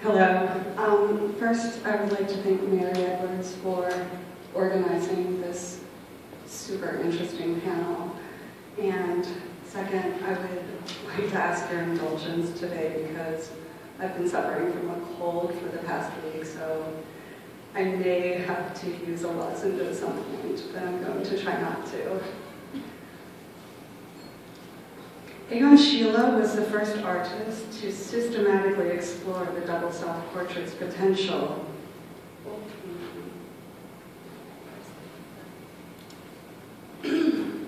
Hello. First, I would like to thank Mary Edwards for organizing this super interesting panel. And second, I would like to ask your indulgence today because I've been suffering from a cold for the past week, so I may have to use a lozenge at some point, but I'm going to try not to. Egon Schiele was the first artist to systematically explore the double self-portrait's potential. Egon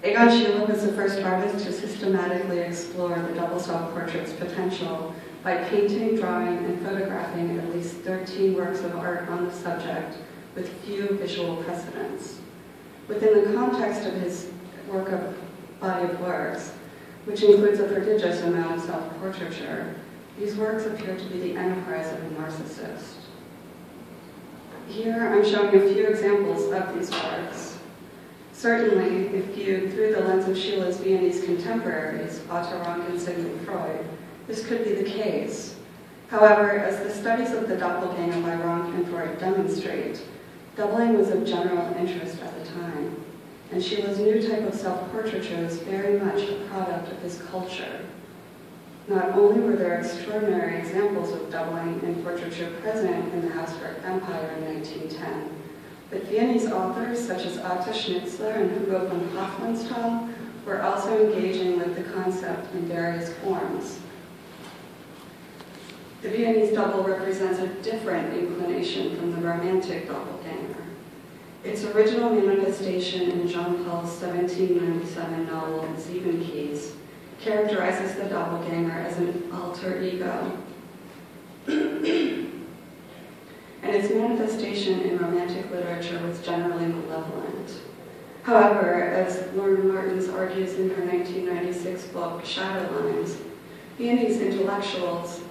Schiele was the first artist to systematically explore the double self-portrait's potential by painting, drawing, and photographing at least 13 works of art on the subject with few visual precedents. Within the context of his body of works, which includes a prodigious amount of self-portraiture, these works appear to be the enterprise of a narcissist. Here I'm showing a few examples of these works. Certainly, if viewed through the lens of Schiele's Viennese contemporaries, Otto Rank and Sigmund Freud, this could be the case. However, as the studies of the doppelganger by Rank and Freud demonstrate, doubling was of general interest at the time, and Schiele's new type of self-portraiture was very much a product of his culture. Not only were there extraordinary examples of doubling in portraiture present in the Habsburg Empire in 1910, but Viennese authors such as Otto Schnitzler and Hugo von Hofmannsthal were also engaging with the concept in various forms. The Viennese double represents a different inclination from the romantic doppelganger. Its original manifestation in Jean-Paul's 1797 novel, Siebenkees, characterizes the doppelganger as an alter ego. And its manifestation in romantic literature was generally malevolent. However, as Lauren Martins argues in her 1996 book, Shadow Lines, Viennese intellectuals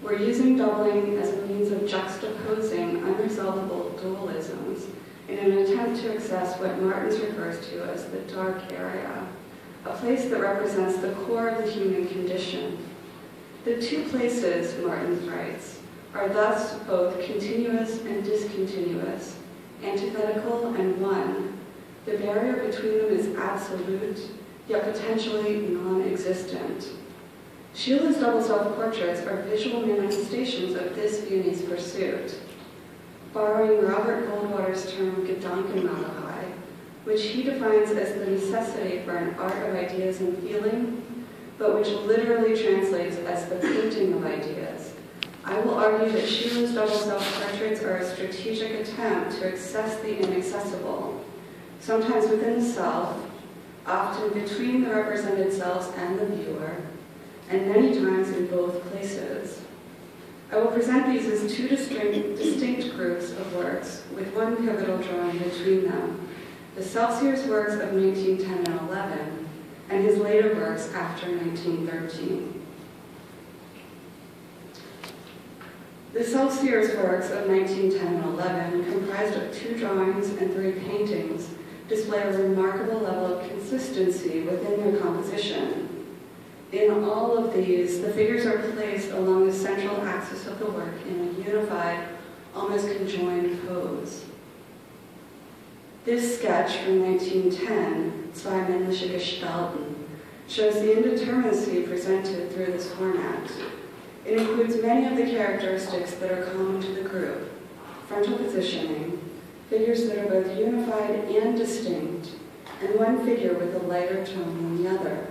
were using doubling as a means of juxtaposing unresolvable dualisms in an attempt to access what Martins refers to as the dark area, a place that represents the core of the human condition. The two places, Martins writes, are thus both continuous and discontinuous, antithetical and one. The barrier between them is absolute, yet potentially non-existent. Schiele's double self-portraits are visual manifestations of this Viennese pursuit. Borrowing Robert Goldwater's term Gedankenmalerei, which he defines as the necessity for an art of ideas and feeling, but which literally translates as the painting of ideas, I will argue that Schiele's double self-portraits are a strategic attempt to access the inaccessible, sometimes within the self, often between the represented selves and the viewer, and many times in both places. I will present these as two distinct groups of works, with one pivotal drawing between them, the Selfsier's works of 1910 and 11, and his later works after 1913. The Selfsier's works of 1910 and 11, comprised of 2 drawings and 3 paintings, display a remarkable level of consistency within their composition. In all of these, the figures are placed along the central axis of the work in a unified, almost conjoined pose. This sketch from 1910, Zwei männliche Gestalten, shows the indeterminacy presented through this format. It includes many of the characteristics that are common to the group: frontal positioning, figures that are both unified and distinct, and one figure with a lighter tone than the other.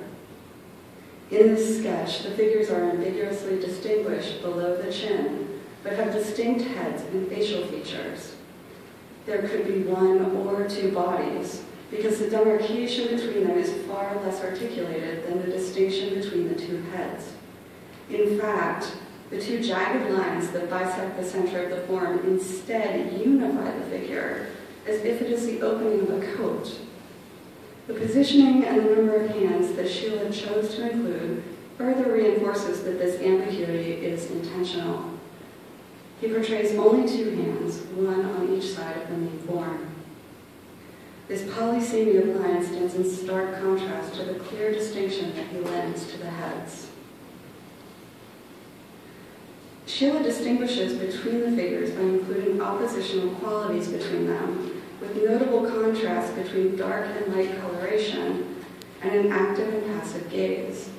In this sketch, the figures are ambiguously distinguished below the chin, but have distinct heads and facial features. There could be 1 or 2 bodies, because the demarcation between them is far less articulated than the distinction between the 2 heads. In fact, the 2 jagged lines that bisect the center of the form instead unify the figure, as if it is the opening of a coat. The positioning and the number of hands that Schiele chose to include further reinforces that this ambiguity is intentional. He portrays only 2 hands, one on each side of the main form. This polysemia line stands in stark contrast to the clear distinction that he lends to the heads. Sheila distinguishes between the figures by including oppositional qualities between them, with notable contrast between dark and light coloration and an active and passive gaze.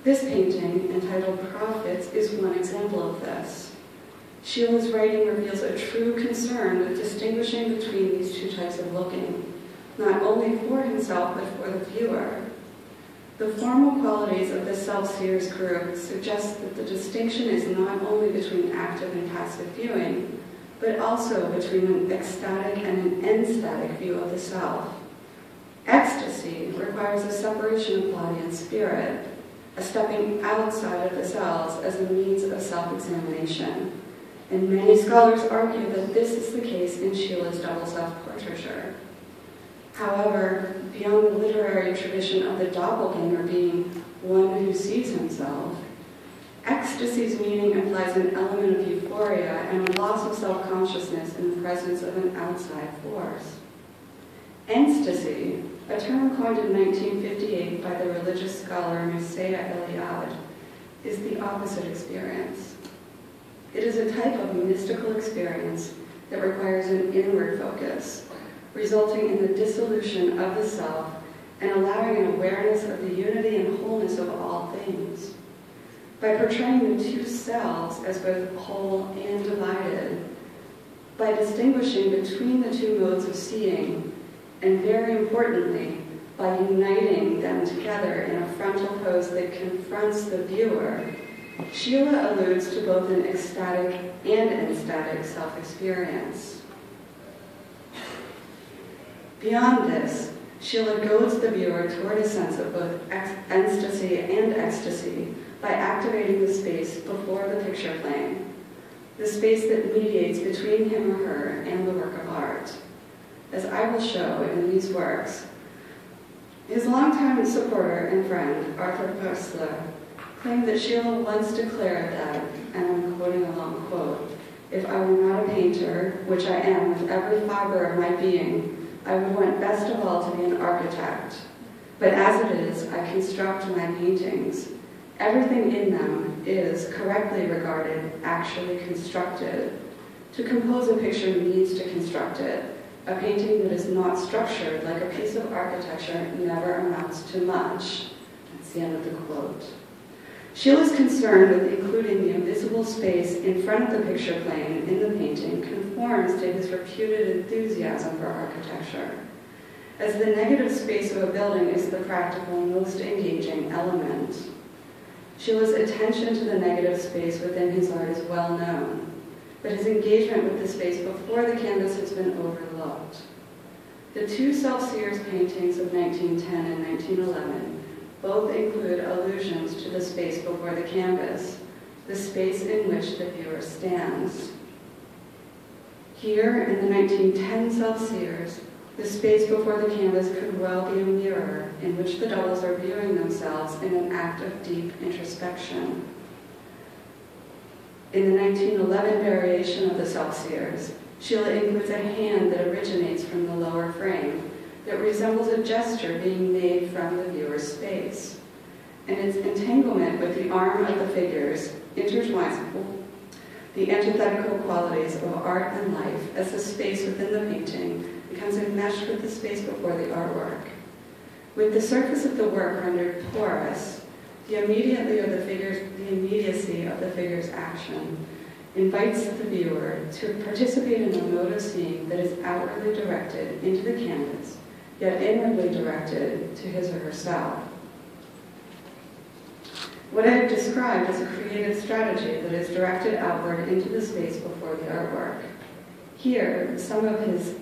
This painting, entitled Prophets, is one example of this. Sheila's writing reveals a true concern with distinguishing between these two types of looking, not only for himself but for the viewer. The formal qualities of the self-seers group suggest that the distinction is not only between active and passive viewing, but also between an ecstatic and an enstatic view of the self. Ecstasy requires a separation of body and spirit, a stepping outside of the selves as a means of self-examination. And many scholars argue that this is the case in Sheila's double self-portraiture. However, beyond the literary tradition of the doppelganger being one who sees himself, ecstasy's meaning implies an element of euphoria and a loss of self-consciousness in the presence of an outside force. Enstasy, a term coined in 1958 by the religious scholar Mircea Eliade, is the opposite experience. It is a type of mystical experience that requires an inward focus, resulting in the dissolution of the self and allowing an awareness of the unity and wholeness of all things. By portraying the two selves as both whole and divided, by distinguishing between the two modes of seeing, and very importantly, by uniting them together in a frontal pose that confronts the viewer, Sheila alludes to both an ecstatic and enstatic self-experience. Beyond this, Sheila goads the viewer toward a sense of both ecstasy and ecstasy by activating the space before the picture plane, the space that mediates between him or her and the work of art. As I will show in these works, his longtime supporter and friend, Arthur Koestler, claimed that Sheila once declared that, and I'm quoting a long quote, "If I were not a painter, which I am with every fiber of my being, I would want best of all to be an architect. But as it is, I construct my paintings. Everything in them is, correctly regarded, actually constructed. To compose a picture means to construct it. A painting that is not structured like a piece of architecture never amounts to much." That's the end of the quote. Sheila's concern with including the invisible space in front of the picture plane in the painting conforms to his reputed enthusiasm for architecture, as the negative space of a building is the practical, most engaging element. Sheila's attention to the negative space within his art is well known, but his engagement with the space before the canvas has been overlooked. The two self-seers paintings of 1910 and 1911 both include allusions to the space before the canvas, the space in which the viewer stands. Here, in the 1910 self-seers, the space before the canvas could well be a mirror in which the doubles are viewing themselves in an act of deep introspection. In the 1911 variation of the self-seers, Sheila includes a hand that originates from the lower frame, that resembles a gesture being made from the viewer's space, and its entanglement with the arm of the figures intertwines the antithetical qualities of art and life as the space within the painting becomes enmeshed with the space before the artwork. With the surface of the work rendered porous, the immediacy of the figure's action invites the viewer to participate in a mode of seeing that is outwardly directed into the canvas, yet inwardly directed to his or herself. What I have described is a creative strategy that is directed outward into the space before the artwork. Here, some examples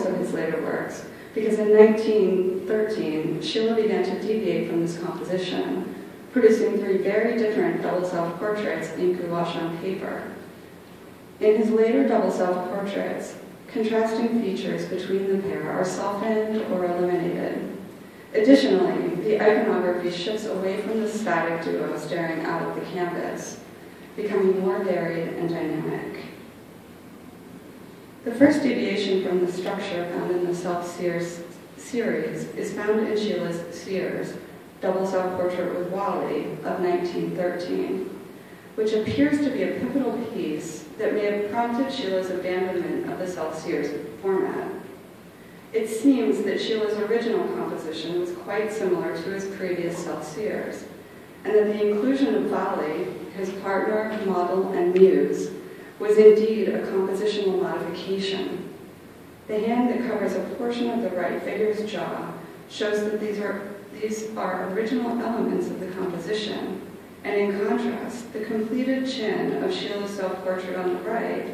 of his later works, because in 1913, Sheila began to deviate from this composition, producing 3 very different double self-portraits in gouache on paper. In his later double self-portraits, contrasting features between the pair are softened or eliminated. Additionally, the iconography shifts away from the static duo staring out of the canvas, becoming more varied and dynamic. The first deviation from the structure found in the self-series series is found in Sheila's Sears, double self-portrait with Wally of 1913, which appears to be a pivotal piece that may have prompted Sheila's abandonment of the self-series format. It seems that Sheila's original composition was quite similar to his previous self-series, and that the inclusion of Wally, his partner, model, and muse, was indeed a compositional modification. The hand that covers a portion of the right figure's jaw shows that these are original elements of the composition, and in contrast, the completed chin of Sheila's self-portrait on the right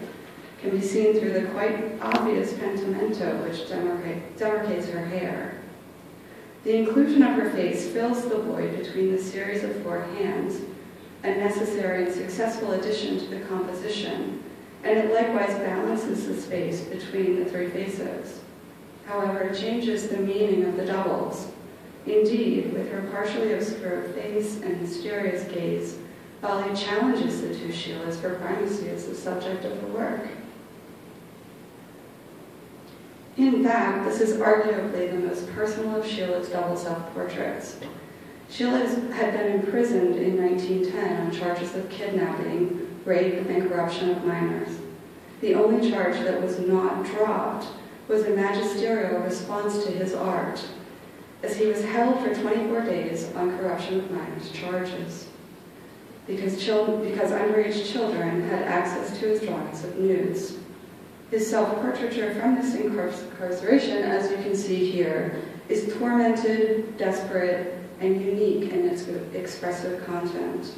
can be seen through the quite obvious pentimento which demarcates her hair. The inclusion of her face fills the void between the series of four hands, a necessary and successful addition to the composition, and it likewise balances the space between the three faces. However, it changes the meaning of the doubles. Indeed, with her partially obscured face and mysterious gaze, Wally challenges the two Sheilas for primacy as the subject of the work. In fact, this is arguably the most personal of Sheila's double self-portraits. Sheila had been imprisoned in 1910 on charges of kidnapping, rape, and corruption of minors. The only charge that was not dropped was a magisterial response to his art, as he was held for 24 days on corruption of minors charges, because underage children had access to his drawings of nudes. His self-portraiture from this incarceration, as you can see here, is tormented, desperate, and unique in its expressive content.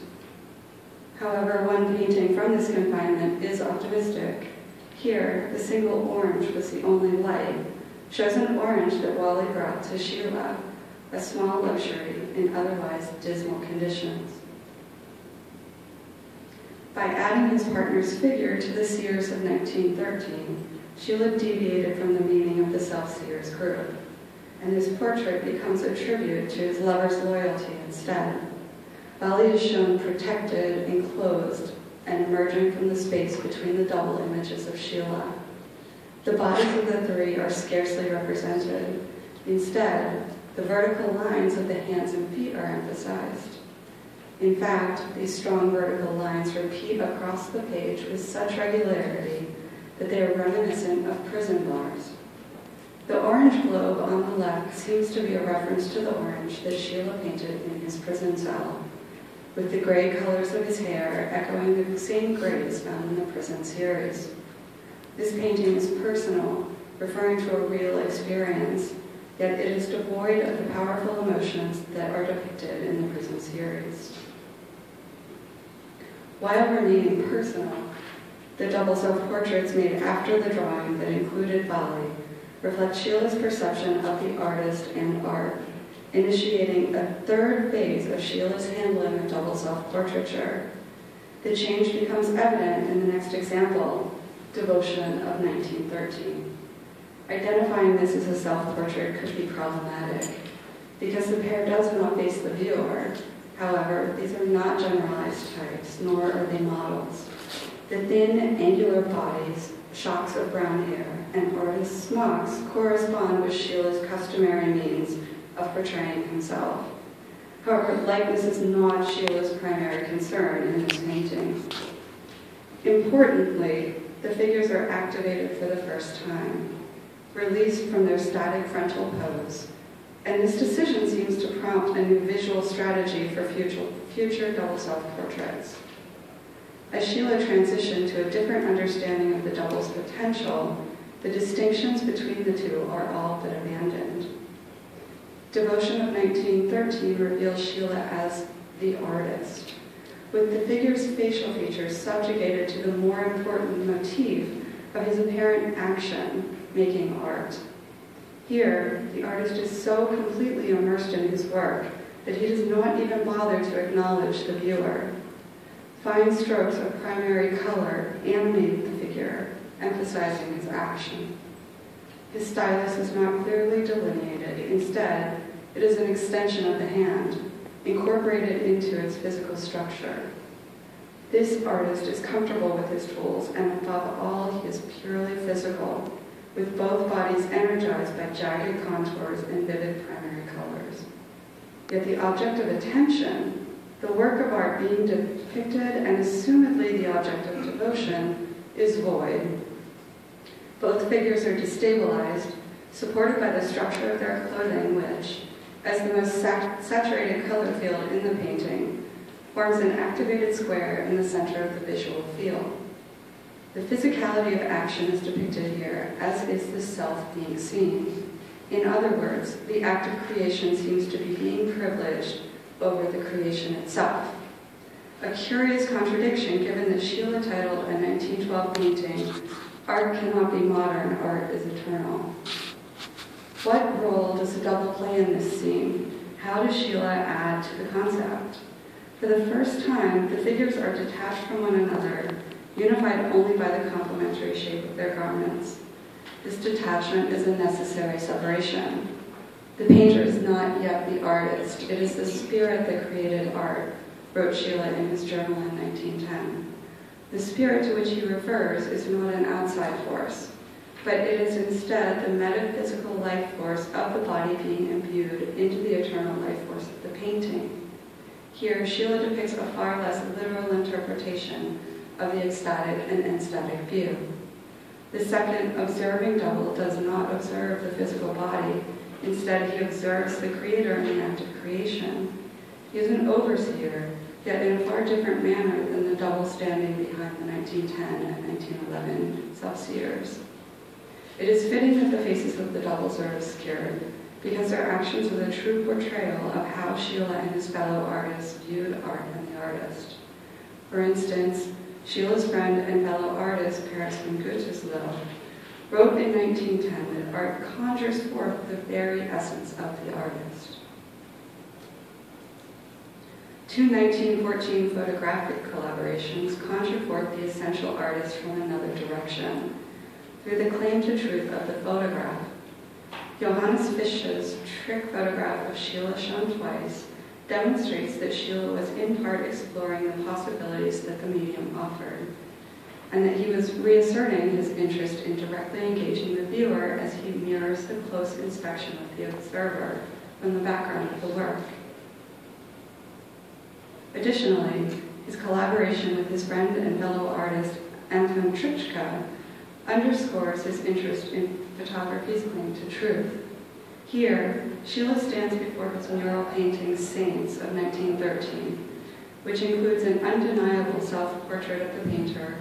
However, one painting from this confinement is optimistic. Here, the single orange was the only light, shows an orange that Wally brought to Sheila, a small luxury in otherwise dismal conditions. By adding his partner's figure to the Sears of 1913, Sheila deviated from the meaning of the self-Sears group, and his portrait becomes a tribute to his lover's loyalty instead. Wally is shown protected, enclosed, and emerging from the space between the double images of Sheila. The bodies of the three are scarcely represented. Instead, the vertical lines of the hands and feet are emphasized. In fact, these strong vertical lines repeat across the page with such regularity that they are reminiscent of prison bars. The orange globe on the left seems to be a reference to the orange that Sheila painted in his prison cell, with the gray colors of his hair echoing the same grays found in the prison series. This painting is personal, referring to a real experience, yet it is devoid of the powerful emotions that are depicted in the prison series. While remaining personal, the double self-portraits made after the drawing that included Wally reflect Sheila's perception of the artist and art, initiating a third phase of Sheila's handling of double self-portraiture. The change becomes evident in the next example, Devotion of 1913. Identifying this as a self-portrait could be problematic, because the pair does not face the viewer. However, these are not generalized types, nor are they models. The thin, angular bodies, shocks of brown hair, and artist's smocks correspond with Sheila's customary means of portraying himself. However, likeness is not Sheila's primary concern in this painting. Importantly, the figures are activated for the first time, released from their static frontal pose, and this decision seems to prompt a new visual strategy for future double self-portraits. As Sheila transitioned to a different understanding of the double's potential, the distinctions between the two are all but abandoned. Devotion of 1913 reveals Sheila as the artist, with the figure's facial features subjugated to the more important motif of his apparent action, making art. Here, the artist is so completely immersed in his work that he does not even bother to acknowledge the viewer. Fine strokes of primary color animate the figure, emphasizing his action. His stylus is not clearly delineated. Instead, it is an extension of the hand, incorporated into its physical structure. This artist is comfortable with his tools, and above all, he is purely physical, with both bodies energized by jagged contours and vivid primary colors. Yet the object of attention, the work of art being depicted and assumedly the object of devotion, is void. Both figures are destabilized, supported by the structure of their clothing, which, as the most saturated color field in the painting, forms an activated square in the center of the visual field. The physicality of action is depicted here, as is the self being seen. In other words, the act of creation seems to be being privileged over the creation itself. A curious contradiction, given that Sheila titled a 1912 painting, "Art cannot be modern, art is eternal." What role does the double play in this scene? How does Sheila add to the concept? For the first time, the figures are detached from one another, unified only by the complementary shape of their garments. This detachment is a necessary separation. The painter is not yet the artist. It is the spirit that created art, wrote Sheila in his journal in 1910. The spirit to which he refers is not an outside force, but it is instead the metaphysical life force of the body being imbued into the eternal life force of the painting. Here, Sheila depicts a far less literal interpretation of the ecstatic and enstatic view. The second observing double does not observe the physical body. Instead, he observes the creator in the act of creation. He is an overseer, yet in a far different manner than the double standing behind the 1910 and 1911 self-seers. It is fitting that the faces of the doubles are obscured, because their actions are the true portrayal of how Sheila and his fellow artists viewed art and the artist. For instance, Sheila's friend and fellow artist, Paris van Gütersloh, wrote in 1910 that art conjures forth the very essence of the artist. Two 1914 photographic collaborations conjure forth the essential artist from another direction, through the claim to truth of the photograph. Johannes Fisch's trick photograph of Sheila shown twice demonstrates that Sheila was in part exploring the possibilities that the medium offered, and that he was reasserting his interest in directly engaging the viewer as he mirrors the close inspection of the observer from the background of the work. Additionally, his collaboration with his friend and fellow artist Anton Trichka underscores his interest in photography's claim to truth. Here, Sheila stands before his mural painting Saints of 1913, which includes an undeniable self-portrait of the painter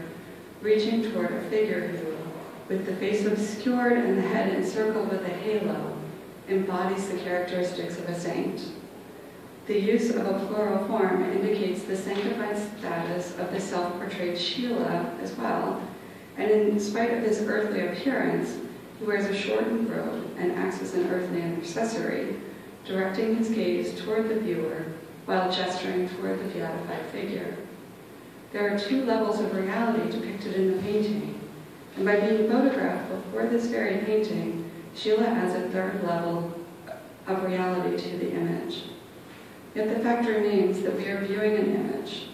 reaching toward a figure who, with the face obscured and the head encircled with a halo, embodies the characteristics of a saint. The use of a plural form indicates the sanctified status of the self-portrayed Sheila as well, and in spite of his earthly appearance, he wears a shortened robe and acts as an earthly intercessory, directing his gaze toward the viewer while gesturing toward the beatified figure. There are two levels of reality depicted in the painting, and by being photographed before this very painting, Sheila adds a third level of reality to the image. Yet the fact remains that we are viewing an image,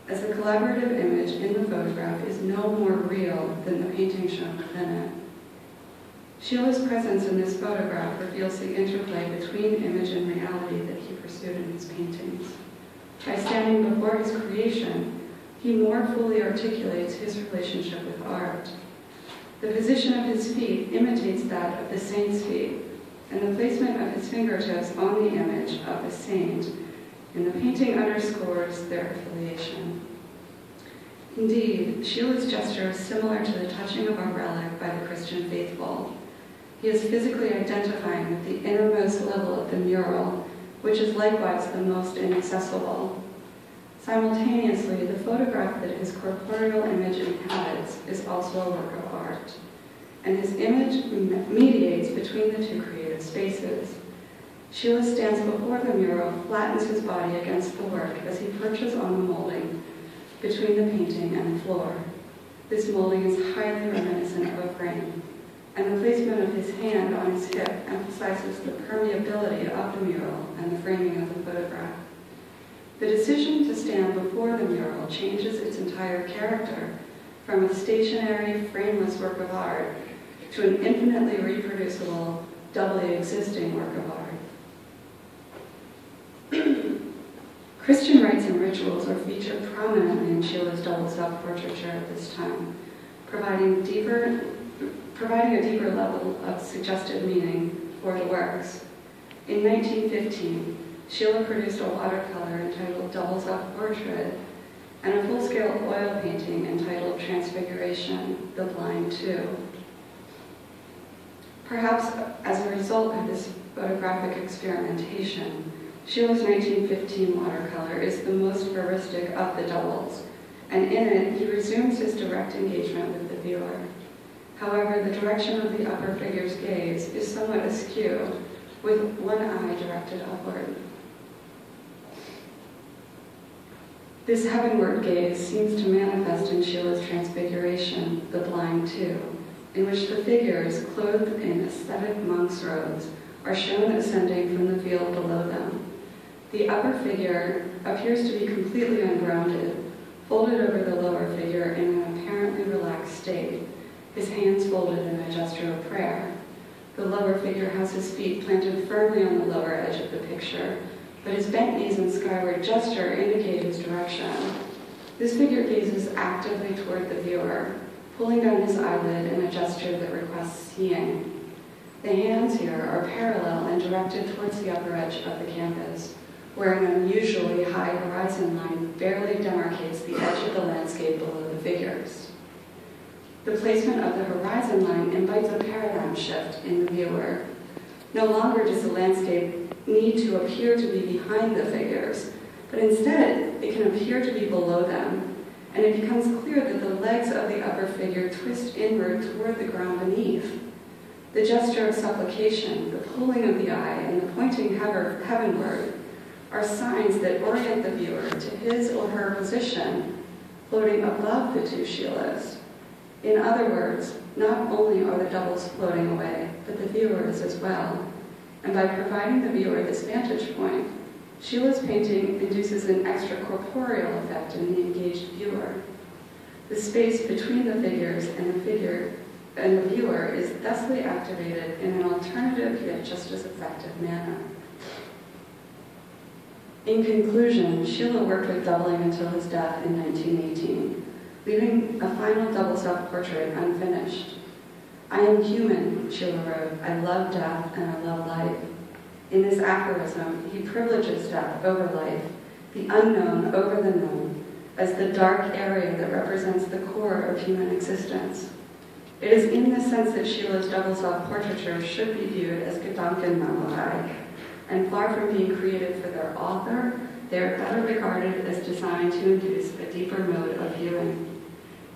as the collaborative image in the photograph is no more real than the painting shown within it. Sheila's presence in this photograph reveals the interplay between image and reality that he pursued in his paintings. By standing before his creation, he more fully articulates his relationship with art. The position of his feet imitates that of the saint's feet, and the placement of his fingertips on the image of the saint in the painting underscores their affiliation. Indeed, Sheila's gesture is similar to the touching of a relic by the Christian faithful. He is physically identifying with the innermost level of the mural, which is likewise the most inaccessible. Simultaneously, the photograph that his corporeal image inhabits is also a work of art, and his image mediates between the two creative spaces. Sheila stands before the mural, flattens his body against the work as he perches on the molding between the painting and the floor. This molding is highly reminiscent of a frame, and the placement of his hand on his hip emphasizes the permeability of the mural and the framing of the photograph. The decision to stand before the mural changes its entire character from a stationary, frameless work of art to an infinitely reproducible, doubly existing work of art. Christian rites and rituals are featured prominently in Sheila's double self-portraiture at this time, providing a deeper level of suggestive meaning for the works. In 1915, Sheila produced a watercolor entitled Double Self-Portrait and a full-scale oil painting entitled Transfiguration, The Blind Two. Perhaps as a result of this photographic experimentation, Sheila's 1915 watercolor is the most veristic of the doubles, and in it he resumes his direct engagement with the viewer. However, the direction of the upper figure's gaze is somewhat askew, with one eye directed upward. This heavenward gaze seems to manifest in Sheila's Transfiguration, The Blind Two, in which the figures, clothed in aesthetic monk's robes, are shown ascending from the field below them. The upper figure appears to be completely ungrounded, folded over the lower figure in an apparently relaxed state, his hands folded in a gesture of prayer. The lower figure has his feet planted firmly on the lower edge of the picture, but his bent knees and skyward gesture indicate his direction. This figure gazes actively toward the viewer, pulling down his eyelid in a gesture that requests seeing. The hands here are parallel and directed towards the upper edge of the canvas, where an unusually high horizon line barely demarcates the edge of the landscape below the figures. The placement of the horizon line invites a paradigm shift in the viewer. No longer does the landscape need to appear to be behind the figures, but instead it can appear to be below them, and it becomes clear that the legs of the upper figure twist inward toward the ground beneath. The gesture of supplication, the pulling of the eye, and the pointing heavenward are signs that orient the viewer to his or her position, floating above the two Sheilas. In other words, not only are the doubles floating away, but the viewer is as well. And by providing the viewer this vantage point, Sheila's painting induces an extracorporeal effect in the engaged viewer. The space between the figures and the viewer is thusly activated in an alternative yet just as effective manner. In conclusion, Sheila worked with doubling until his death in 1918, leaving a final double self-portrait unfinished. "I am human," Sheila wrote. "I love death and I love life." In this aphorism, he privileges death over life, the unknown over the known, as the dark area that represents the core of human existence. It is in this sense that Sheila's double self-portraiture should be viewed as Gedankenmalerei, and far from being created for their author, they are better regarded as designed to induce a deeper mode of viewing.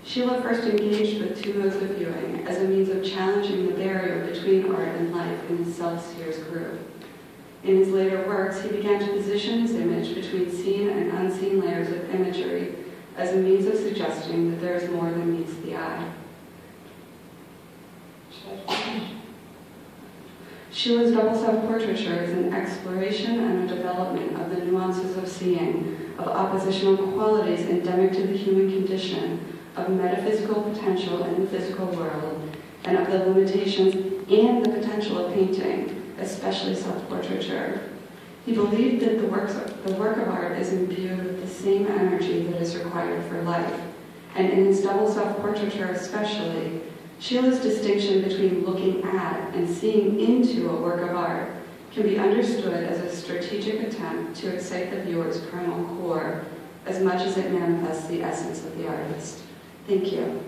Sheila first engaged with two modes of viewing as a means of challenging the barrier between art and life in his self-seers group. In his later works, he began to position his image between seen and unseen layers of imagery as a means of suggesting that there is more than meets the eye. Sheila's double self-portraiture is an exploration and a development of the nuances of seeing, of oppositional qualities endemic to the human condition, of metaphysical potential in the physical world, and of the limitations and the potential of painting, especially self-portraiture. He believed that the work of art is imbued with the same energy that is required for life, and in his double self-portraiture especially, Sheila's distinction between looking at and seeing into a work of art can be understood as a strategic attempt to excite the viewer's primal core as much as it manifests the essence of the artist. Thank you.